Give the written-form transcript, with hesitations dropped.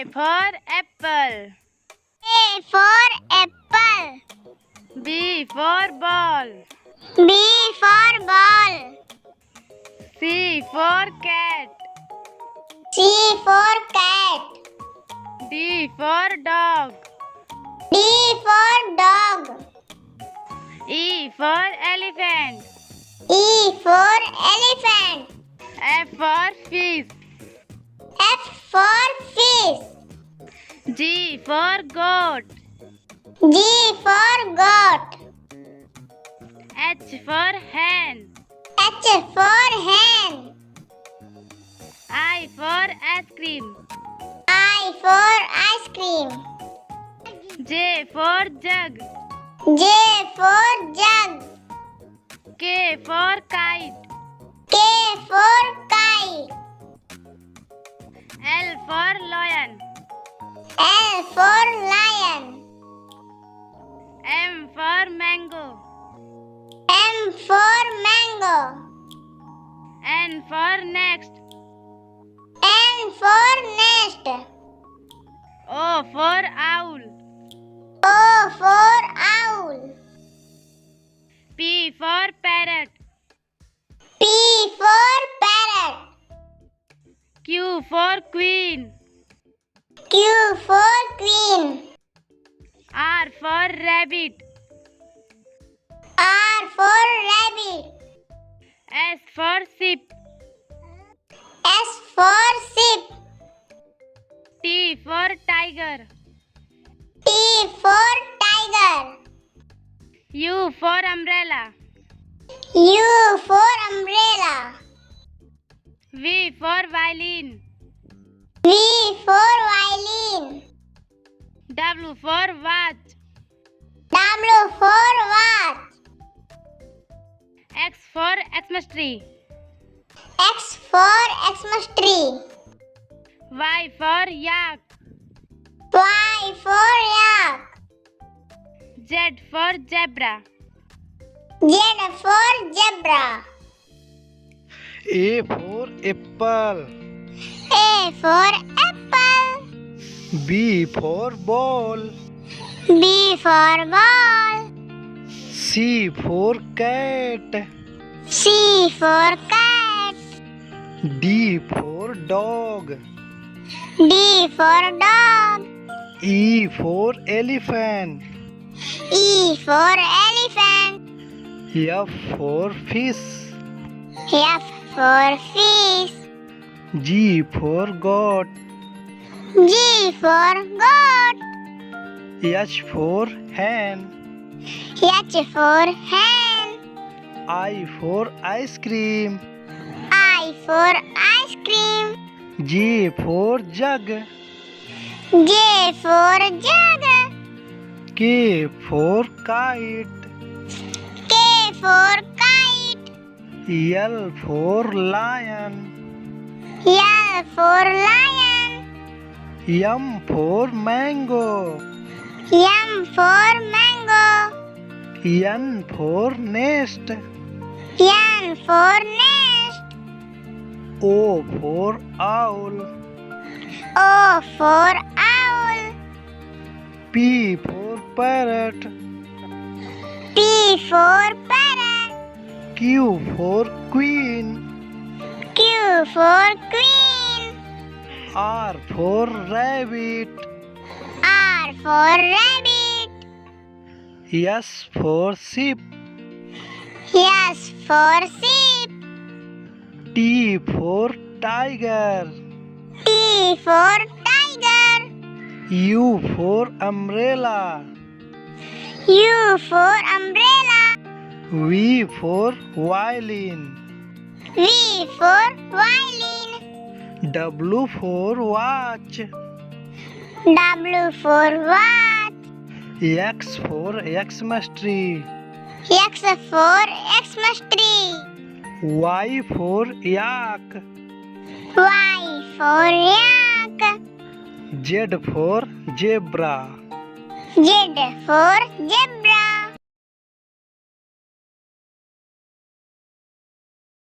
for apple. A for apple. B for ball. B for ball. C for cat. C for cat. D for dog. D for dog. E for elephant. E for elephant. F for fish. F for fish. G for goat. G for goat. H for hen. H for hen. I for ice cream. I for ice cream. J for jug. J for jug. K for kite. K for kite. L for lion. L for lion. M for mango. M for mango. N for next. N for nest. O for owl. O for owl. P for parrot. P for parrot. Q for queen. Q for queen. R for rabbit. R for rabbit. S for sheep. S for sheep. T for tiger. T for tiger. U for umbrella. U for umbrella. V for violin. V for violin. W for watch. W for watch. X for Xmas tree. X for Xmas tree. Y for yak. Y for yak. Z for zebra. Z for zebra. A for apple. A for apple. B for ball. B for ball. C for cat. C for cat. D for dog. D for dog. E for elephant. E for elephant. F for fish. F for fish. G for goat. G for goat. H for hen. H for hen. I for ice cream. I for ice cream. J for jug. J for jug. K for kite. K for kite. L for lion. L for lion. M for mango. M for mango. N for nest. N for nest. O for owl. O for owl. P for parrot. P for parrot. Q for queen. Q for queen. R for rabbit. R for rabbit. S for sheep. S for sheep. T for tiger. T for tiger. U for umbrella. U for umbrella. V for violin. V for violin. W for watch. W for watch. X for Xmas tree. X for Xmas tree. Y for yak. Y for yak. Z for zebra. Z for zebra.